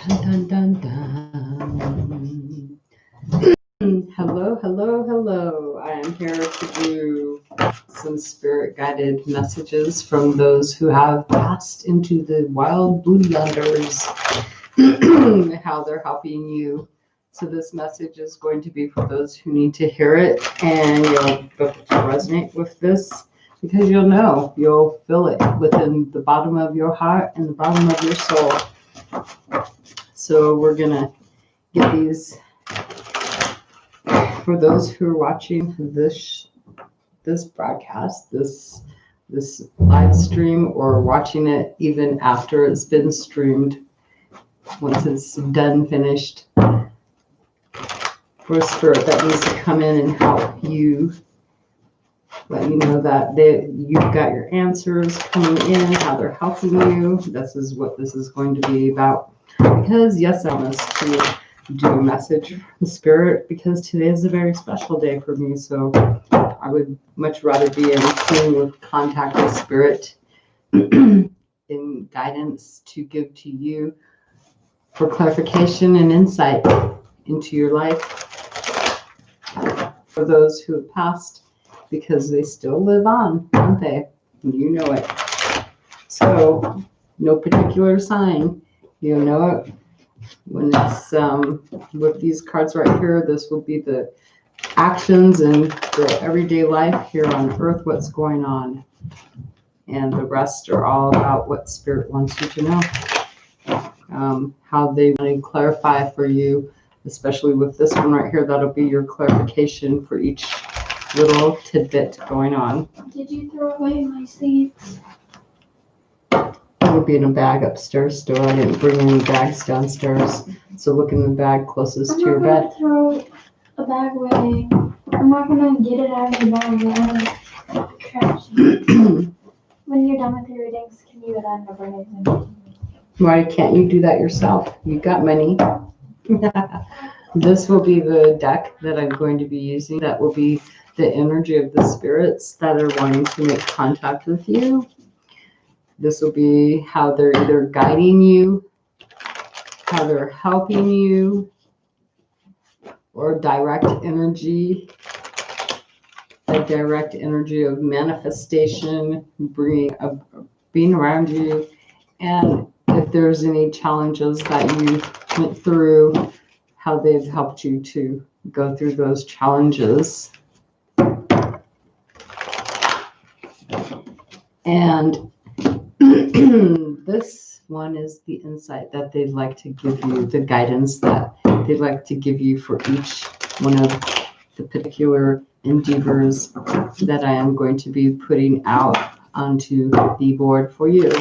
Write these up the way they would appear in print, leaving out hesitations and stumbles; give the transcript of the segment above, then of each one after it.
Dun, dun, dun. Hello, hello, hello. I am here to do some spirit guided messages from those who have passed into the wild blue yonders, how they're helping you. So, this message is going to be for those who need to hear it, and you'll resonate with this because you'll feel it within the bottom of your heart and the bottom of your soul. So, we're going to get these for those who are watching this broadcast, this live stream, or watching it even after it's been streamed, once it's done, finished, for a spirit that needs to come in and help you, let you know that you've got your answers coming in, how they're helping you. This is what this is going to be about. Because yes, I want us to do a message from the spirit, because today is a very special day for me. So I would much rather be in tune with contact with spirit in guidance to give to you for clarification and insight into your life for those who have passed, because they still live on, don't they? You know it. So no particular sign, you know it. When it's with these cards right here, this will be the actions and the everyday life here on earth, what's going on, and the rest are all about what spirit wants you to know, how they want to clarify for you, especially with this one right here. That'll be your clarification for each little tidbit going on. Did you throw away my seeds? It would be in a bag upstairs still. I didn't bring any bags downstairs, so look in the bag closest to your bed. I'm not gonna throw a bag away. I'm not gonna get it out of the bag and trash it. When you're done with your readings, can you go down and bring it? Why can't you do that yourself? You got money. This will be the deck that I'm going to be using. That will be the energy of the spirits that are wanting to make contact with you. This will be how they're either guiding you, how they're helping you, or direct energy, a direct energy of manifestation, being around you, and if there's any challenges that you went through, how they've helped you to go through those challenges. And this one is the insight that they'd like to give you, the guidance that they'd like to give you for each one of the particular endeavors that I am going to be putting out onto the board for you,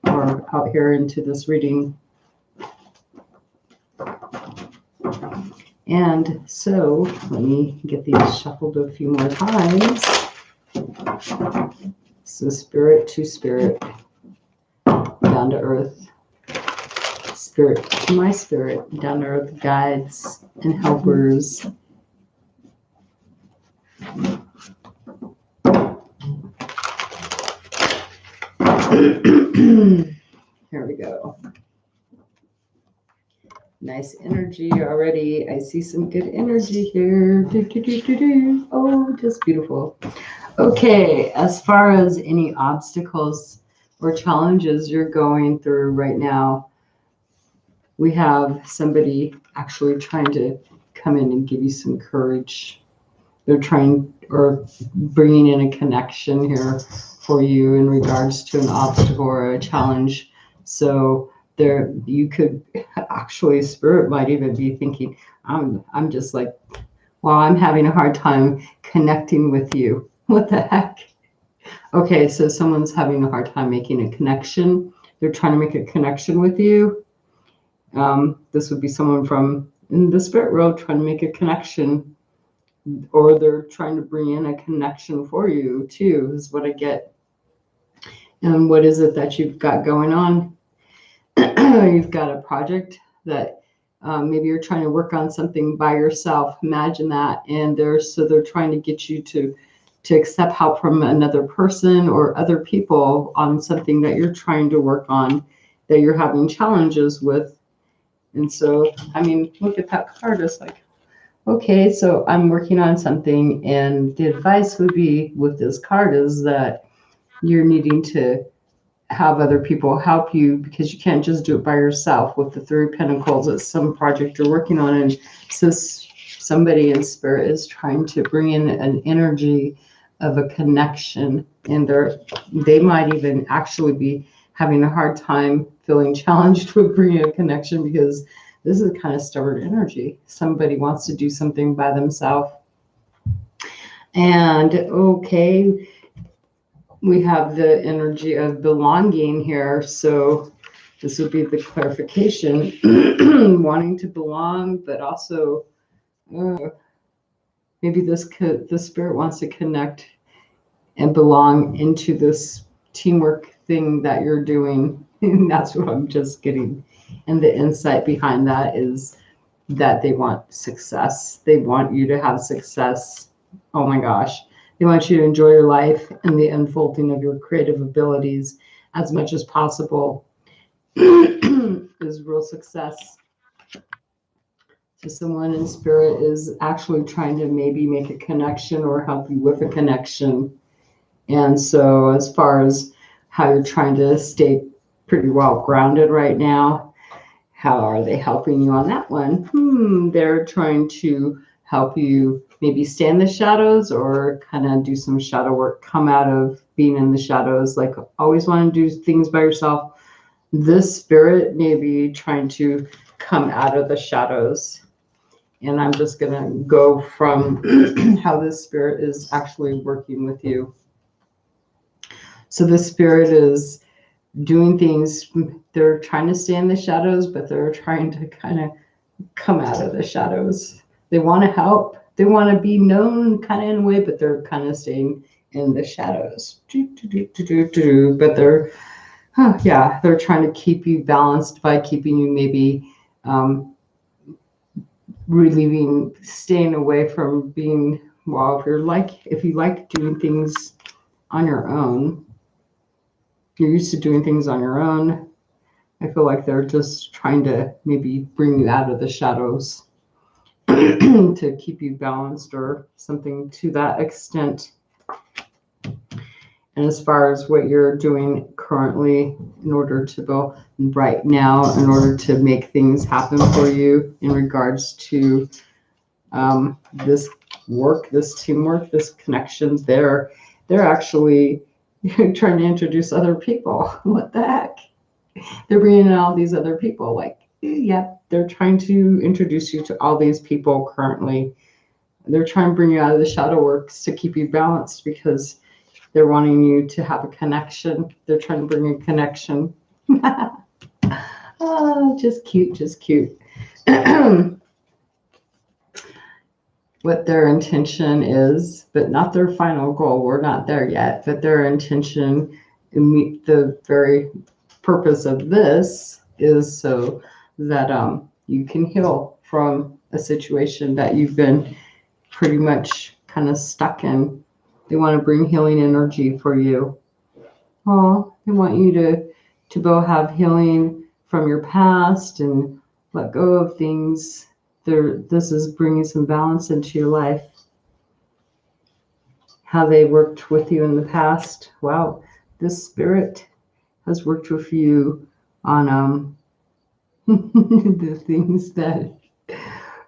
or out here into this reading. And so let me get these shuffled a few more times. So spirit to spirit, down to earth. Spirit to my spirit, down to earth guides and helpers. Here we go. Nice energy already. I see some good energy here. Oh, just beautiful. Okay, as far as any obstacles or challenges you're going through right now, we have somebody actually trying to come in and give you some courage. They're trying or bringing in a connection here for you in regards to an obstacle or a challenge. So there, you could actually, spirit might even be thinking, I'm just like, well, I'm having a hard time connecting with you. What the heck? Okay, so someone's having a hard time making a connection. They're trying to make a connection with you. This would be someone from in the spirit world trying to make a connection, or they're trying to bring in a connection for you too, is what I get. And what is it that you've got going on? You've got a project that maybe you're trying to work on something by yourself. Imagine that. And they're trying to get you to accept help from another person or other people on something that you're trying to work on. that you're having challenges with. And so, I mean, look at that card. It's like, okay, so I'm working on something, and the advice would be with this card is that you're needing to have other people help you, because you can't just do it by yourself. With the Three of Pentacles, it's some project you're working on, and so somebody in spirit is trying to bring in an energy of a connection, and they might even actually be having a hard time feeling challenged with bringing a connection, because this is kind of stubborn energy. Somebody wants to do something by themselves. And okay, we have the energy of belonging here. So this would be the clarification, wanting to belong, but also maybe the spirit wants to connect and belong into this teamwork thing that you're doing. And that's what I'm just getting. And the insight behind that is that they want success. They want you to have success. Oh my gosh. They want you to enjoy your life and the unfolding of your creative abilities as much as possible is real success. So someone in spirit is actually trying to maybe make a connection or help you with a connection. And so as far as how you're trying to stay pretty well grounded right now, how are they helping you on that one? They're trying to help you maybe stay in the shadows or kind of do some shadow work, come out of being in the shadows, like always want to do things by yourself. This spirit may be trying to come out of the shadows. And I'm just going to go from how this spirit is actually working with you. So this spirit is doing things. They're trying to stay in the shadows, but they're trying to kind of come out of the shadows. They want to help. They want to be known kind of in a way, but they're kind of staying in the shadows. But they're trying to keep you balanced by keeping you maybe relieving, staying away from being, well, if you like doing things on your own, you're used to doing things on your own, I feel like they're just trying to maybe bring you out of the shadows to keep you balanced or something to that extent. And as far as what you're doing currently in order to go right now, in order to make things happen for you in regards to this work, this teamwork, this connections, they're actually trying to introduce other people. What the heck? They're bringing in all these other people. Like, yep, they're trying to introduce you to all these people currently. They're trying to bring you out of the shadow works to keep you balanced, because they're wanting you to have a connection. They're trying to bring a connection. Oh, just cute, just cute. What their intention is, but not their final goal. We're not there yet, but their intention, the very purpose of this is so that you can heal from a situation that you've been pretty much kind of stuck in. They want to bring healing energy for you. Oh, they want you to both have healing from your past and let go of things. This is bringing some balance into your life. How they worked with you in the past. Wow, this spirit has worked with you on the things that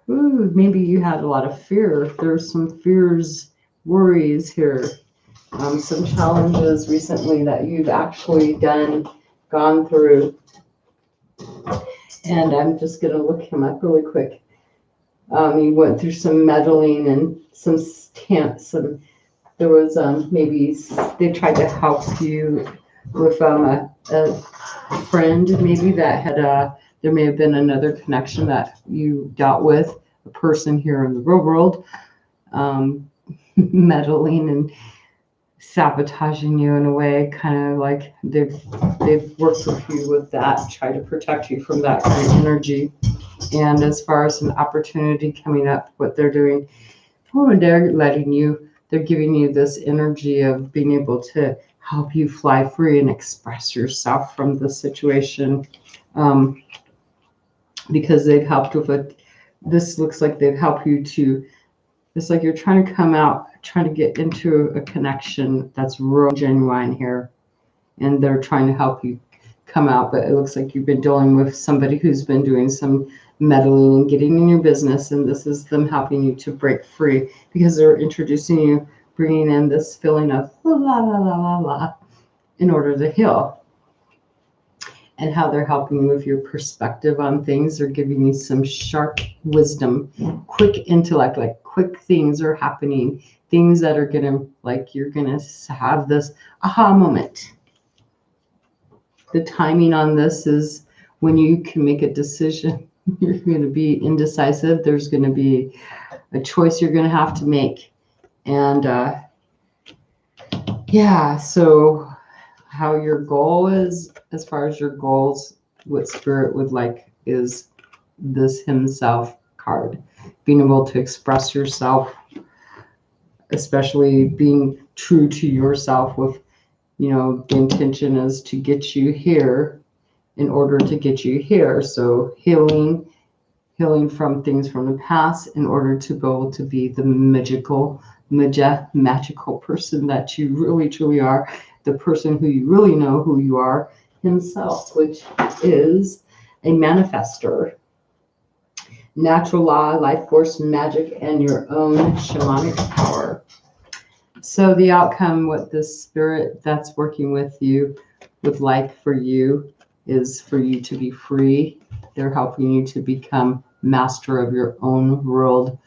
maybe you had a lot of fear. There's some fears, worries here, some challenges recently that you've actually gone through. And I'm just going to look him up really quick. You went through some meddling and there was maybe they tried to help you with a friend maybe that had there may have been another connection that you dealt with, a person here in the real world, meddling and sabotaging you in a way, kind of like they've worked with you with that, try to protect you from that kind of energy. And as far as an opportunity coming up, what they're doing, they're giving you this energy of being able to help you fly free and express yourself from the situation, because they've helped with it. This looks like they've helped you to, it's like you're trying to come out, trying to get into a connection that's real genuine here, and they're trying to help you come out. But it looks like you've been dealing with somebody who's been doing some meddling and getting in your business, and this is them helping you to break free, because they're introducing you, bringing in this feeling of la la la la la la in order to heal. And how they're helping you with your perspective on things. They're giving you some sharp wisdom, quick intellect, like quick things are happening, things that are gonna, like you're gonna have this aha moment. The timing on this is when you can make a decision. You're gonna be indecisive. There's gonna be a choice you're gonna have to make. And yeah, so how your goal is, as far as your goals, what Spirit would like is this Himself card. Being able to express yourself, especially being true to yourself with, the intention is to get you here in order to get you here. So healing from things from the past in order to be able to be the magical person that you really truly are, the person who you really know who you are himself, which is a manifester. Natural law, life force, magic, and your own shamanic power. So the outcome, what this Spirit that's working with you would like for you is for you to be free. They're helping you to become master of your own world,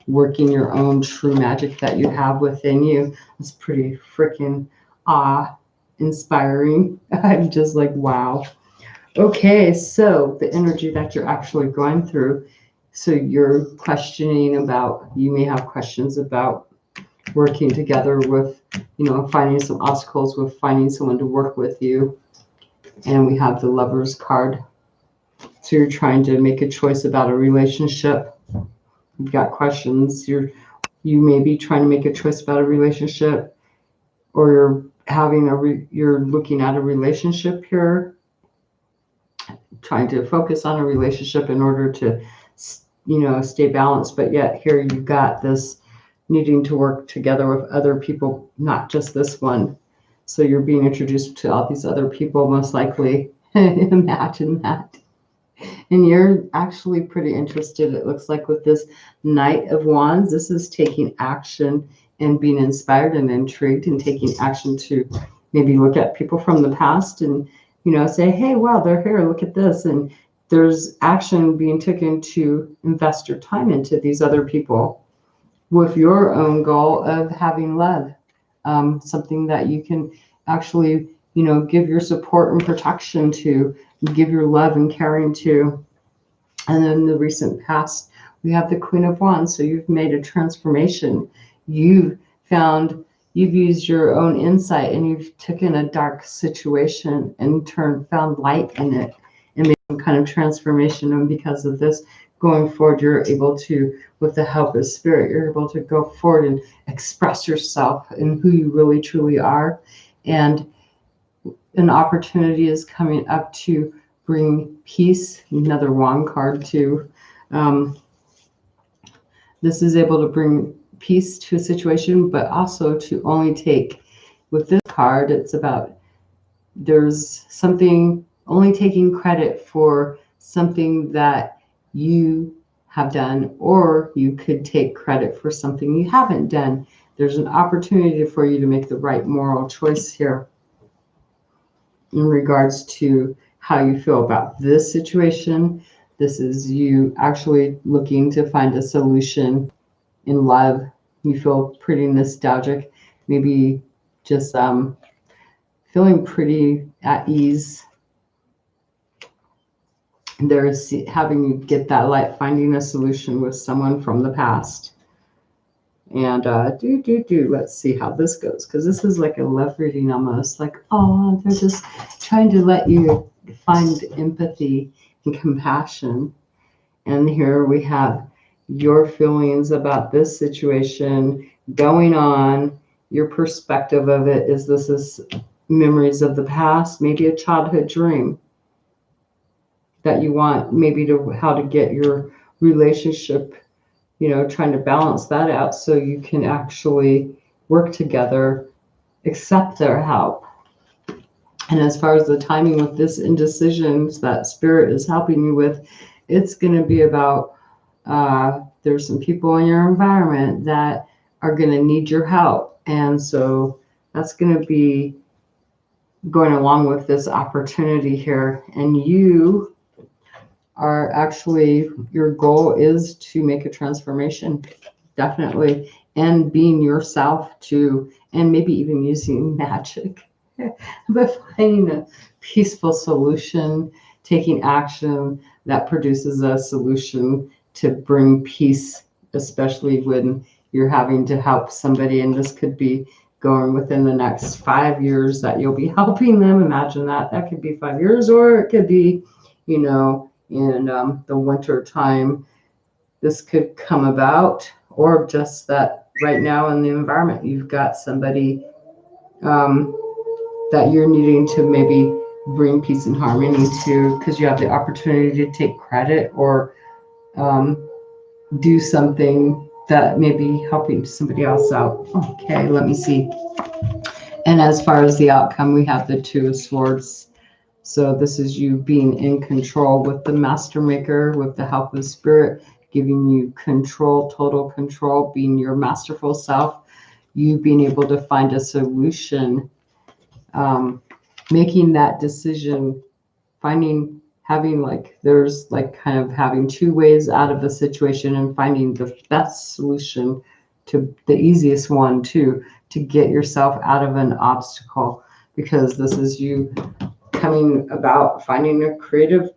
working your own true magic that you have within you. It's pretty freaking awe-inspiring. I'm just like, wow. Okay, so the energy that you're actually going through. So you're questioning about, you may have questions about working together with, finding some obstacles with finding someone to work with you. And we have the Lover's card. So you're trying to make a choice about a relationship. You've got questions. You may be trying to make a choice about a relationship, or you're looking at a relationship here, trying to focus on a relationship in order to, stay balanced. But yet here you've got this needing to work together with other people, not just this one. So you're being introduced to all these other people, most likely. Imagine that. And you're actually pretty interested, it looks like, with this Knight of Wands. This is taking action and being inspired and intrigued and taking action to maybe look at people from the past and, say, hey, wow, they're here, look at this. And there's action being taken to invest your time into these other people with your own goal of having love, something that you can actually, give your support and protection to, give your love and caring to. And in the recent past, we have the Queen of Wands. So you've made a transformation. You've used your own insight, and you've taken a dark situation and found light in it and made some kind of transformation. And because of this, going forward, you're able to, with the help of Spirit, you're able to go forward and express yourself and who you really truly are. And an opportunity is coming up to bring peace. Another Wand card too. This is able to bring peace to a situation, but also to only take, with this card, it's about, there's something, only taking credit for something that you have done, or you could take credit for something you haven't done. There's an opportunity for you to make the right moral choice here in regards to how you feel about this situation. This is you actually looking to find a solution in love. You feel pretty nostalgic, maybe just feeling pretty at ease. There's having you get that light, finding a solution with someone from the past. And let's see how this goes, because this is like a love reading almost, like, oh, they're just trying to let you find empathy and compassion. And here we have your feelings about this situation going on, your perspective of it is this is memories of the past, maybe a childhood dream that you want maybe to how to get your relationship, trying to balance that out so you can actually work together, accept their help. And as far as the timing with this indecisions that spirit is helping you with, it's going to be about there's some people in your environment that are going to need your help. And so that's going to be going along with this opportunity here. And you are actually, your goal is to make a transformation, definitely, and being yourself too, and maybe even using magic, but finding a peaceful solution, taking action that produces a solution to bring peace, especially when you're having to help somebody. And this could be going within the next 5 years that you'll be helping them. Imagine that could be 5 years, or it could be, in the winter time, this could come about, or just that right now in the environment, you've got somebody that you're needing to maybe bring peace and harmony to, because you have the opportunity to take credit or do something that may be helping somebody else out. Okay, let me see. And as far as the outcome, we have the Two of Swords. So this is you being in control with the Master Maker, with the help of Spirit, giving you control, total control, being your masterful self, you being able to find a solution, making that decision, there's kind of having two ways out of the situation and finding the best solution, to the easiest one too, to get yourself out of an obstacle, because this is you coming about finding a creative,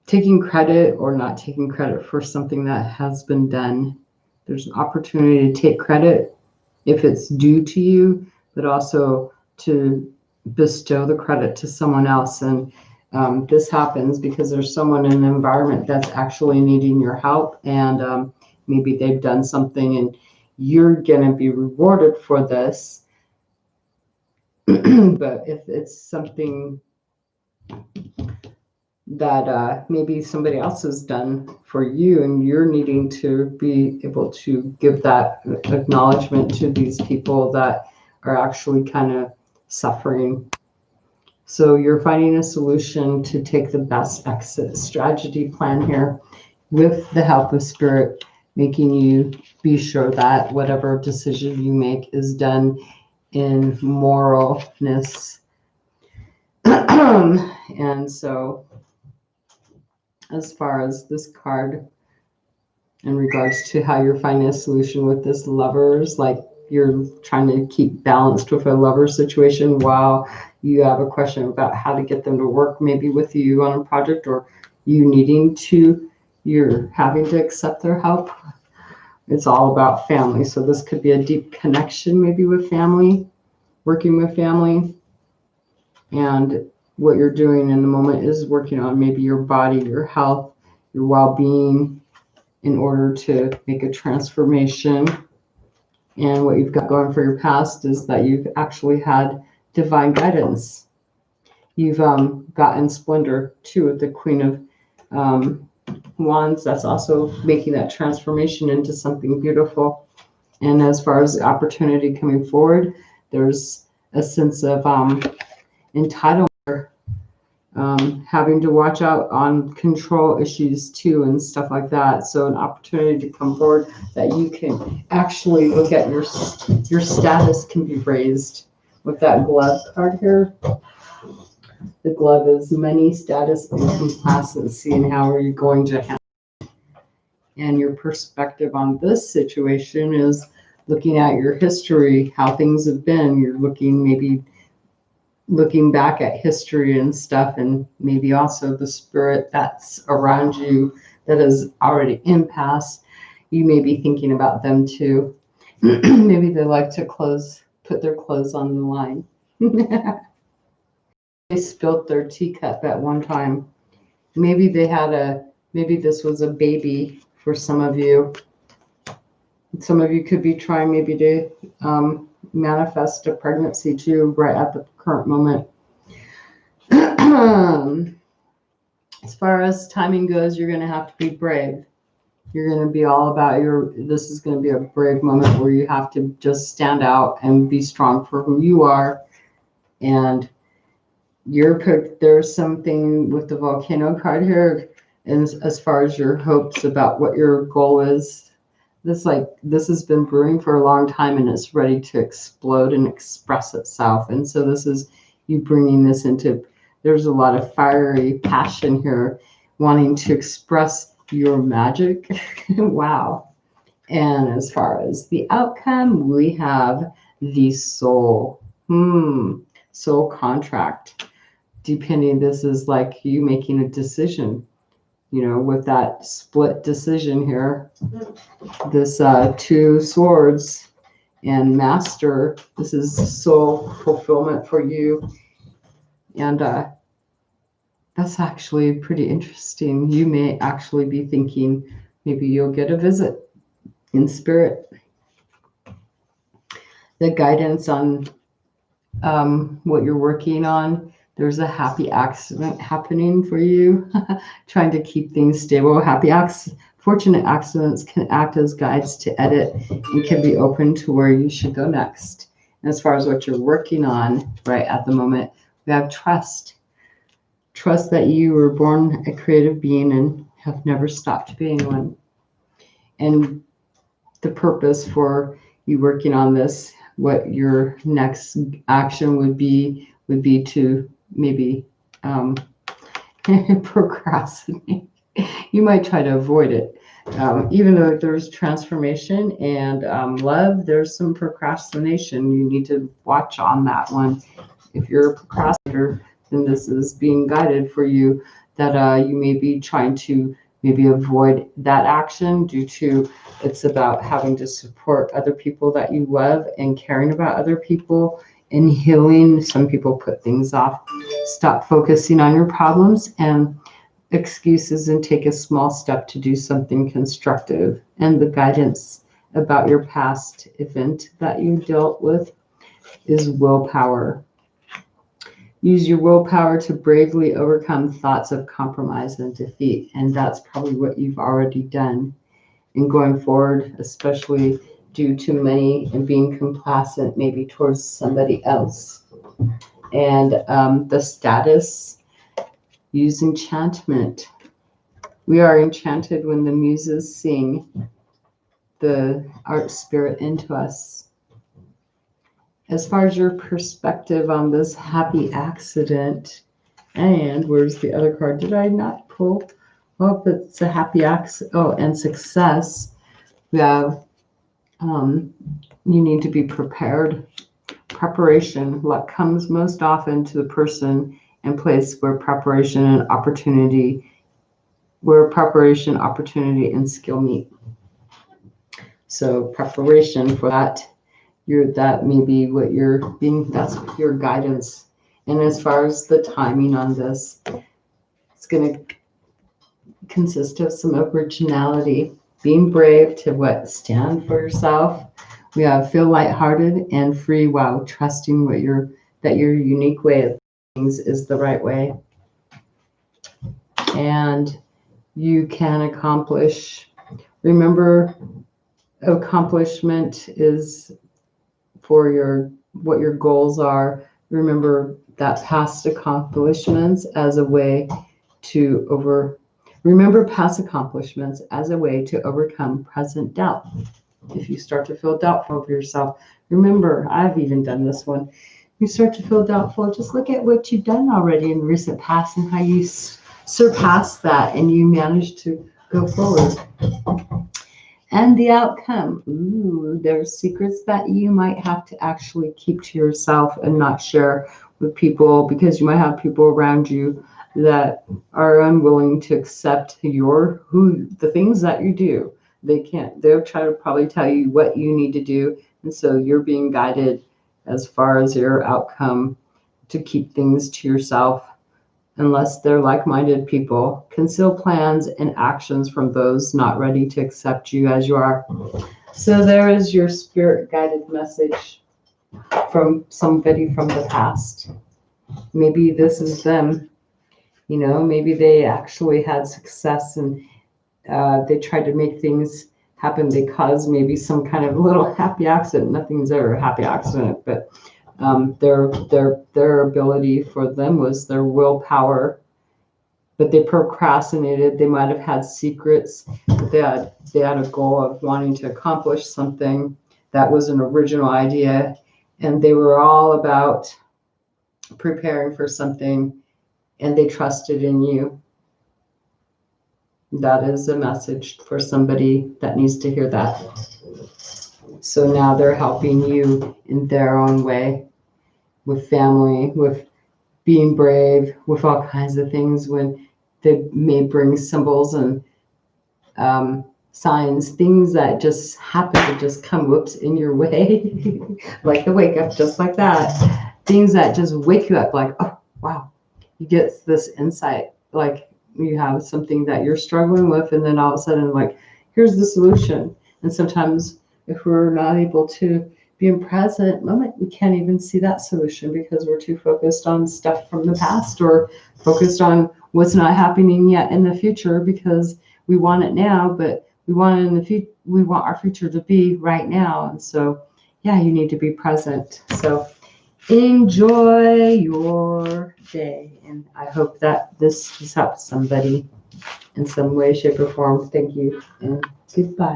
taking credit or not taking credit for something that has been done. There's an opportunity to take credit if it's due to you, but also to bestow the credit to someone else. And this happens because there's someone in an environment that's actually needing your help, and maybe they've done something and you're going to be rewarded for this. But if it's something that maybe somebody else has done for you and you're needing to be able to give that acknowledgement to these people that are actually kind of suffering. So you're finding a solution to take the best exit strategy plan here with the help of Spirit, making you be sure that whatever decision you make is done in moralness. And so as far as this card in regards to how you're finding a solution with this Lovers, like you're trying to keep balanced with a lover situation while you have a question about how to get them to work maybe with you on a project, or you're having to accept their help. It's all about family. So this could be a deep connection maybe with family, working with family. And what you're doing in the moment is working on maybe your body, your health, your well-being, in order to make a transformation. And what you've got going for your past is that you've actually had divine guidance. You've gotten splendor too with the Queen of Wands. That's also making that transformation into something beautiful. And as far as the opportunity coming forward, there's a sense of entitlement, having to watch out on control issues too and stuff like that. So an opportunity to come forward that you can actually look at your status can be raised with that Glove card here. The Glove is money, status, and complacency, and how are you going to handle it. And your perspective on this situation is looking at your history, how things have been. You're looking back at history and stuff, and maybe also the spirit that's around you that is already in past. You may be thinking about them too. Maybe they like to put their clothes on the line. They spilled their teacup at one time. Maybe this was a baby for some of you. Some of you could be trying maybe to manifest a pregnancy too, right at the current moment. As far as timing goes, you're going to have to be brave. You're going to be all about this is going to be a brave moment where you have to just stand out and be strong for who you are. And there's something with the volcano card here, and as far as your hopes about what your goal is, this has been brewing for a long time and it's ready to explode and express itself. And so this is you bringing this into, there's a lot of fiery passion here, wanting to express your magic. Wow. And as far as the outcome, we have the soul. Soul contract. Depending, this is like you making a decision, with that split decision here. This 2 swords and master, this is soul fulfillment for you. And that's actually pretty interesting. You may actually be thinking maybe you'll get a visit in spirit. The guidance on what you're working on, there's a happy accident happening for you, trying to keep things stable. Fortunate accidents can act as guides to edit and can be open to where you should go next. And as far as what you're working on right at the moment, we have trust. Trust that you were born a creative being and have never stopped being one. And the purpose for you working on this, what your next action would be to maybe procrastinate. You might try to avoid it. Even though there's transformation and love, there's some procrastination. You need to watch on that one. If you're a procrastinator, then this is being guided for you, that you may be trying to maybe avoid that action due to it's about having to support other people that you love and caring about other people and healing. Some people put things off, stop focusing on your problems and excuses and take a small step to do something constructive. And the guidance about your past event that you dealt with is willpower. Use your willpower to bravely overcome thoughts of compromise and defeat. And that's probably what you've already done. And going forward, especially due to money and being complacent maybe towards somebody else. And the status, use enchantment. We are enchanted when the muses sing the art spirit into us. As far as your perspective on this happy accident, and where's the other card? Did I not pull? Well, it's a happy accident. Oh, and success. We have, you need to be prepared. Preparation. Luck comes most often to the person and place where preparation, opportunity, and skill meet. So preparation for that. That may be what you're being, that's your guidance. And as far as the timing on this, it's going to consist of some originality, being brave to stand for yourself. We have feel lighthearted and free while trusting that your unique way of things is the right way. And you can accomplish. Remember, accomplishment is for what your goals are. Remember that past accomplishments as a way to overcome present doubt. If you start to feel doubtful of yourself, remember, I've even done this one. You start to feel doubtful, just look at what you've done already in recent past and how you surpassed that and you managed to go forward. And the outcome, there's secrets that you might have to actually keep to yourself and not share with people, because you might have people around you that are unwilling to accept the things that you do. They'll try to probably tell you what you need to do. And so you're being guided as far as your outcome to keep things to yourself. Unless they're like-minded people, conceal plans and actions from those not ready to accept you as you are. So there is your spirit guided message from somebody from the past. Maybe this is them. You know, maybe they actually had success and they tried to make things happen. They caused maybe some kind of little happy accident. Nothing's ever a happy accident, but their ability for them was their willpower. But they procrastinated. They might have had secrets. But they had a goal of wanting to accomplish something that was an original idea, and they were all about preparing for something, and they trusted in you. That is a message for somebody that needs to hear that. So now they're helping you in their own way, with family, with being brave, with all kinds of things. When they may bring symbols and signs, things that just happen to just come whoops in your way, like the wake up, just like that. Things that just wake you up, like, oh wow, you get this insight, like you have something that you're struggling with, and then all of a sudden, like, here's the solution. And sometimes if we're not able to be in present moment, we can't even see that solution because we're too focused on stuff from the past or focused on what's not happening yet in the future, because we want it now, but we want it in the future. We want our future to be right now. And so, yeah, you need to be present. So enjoy your day. And I hope that this has helped somebody in some way, shape, or form. Thank you, and goodbye.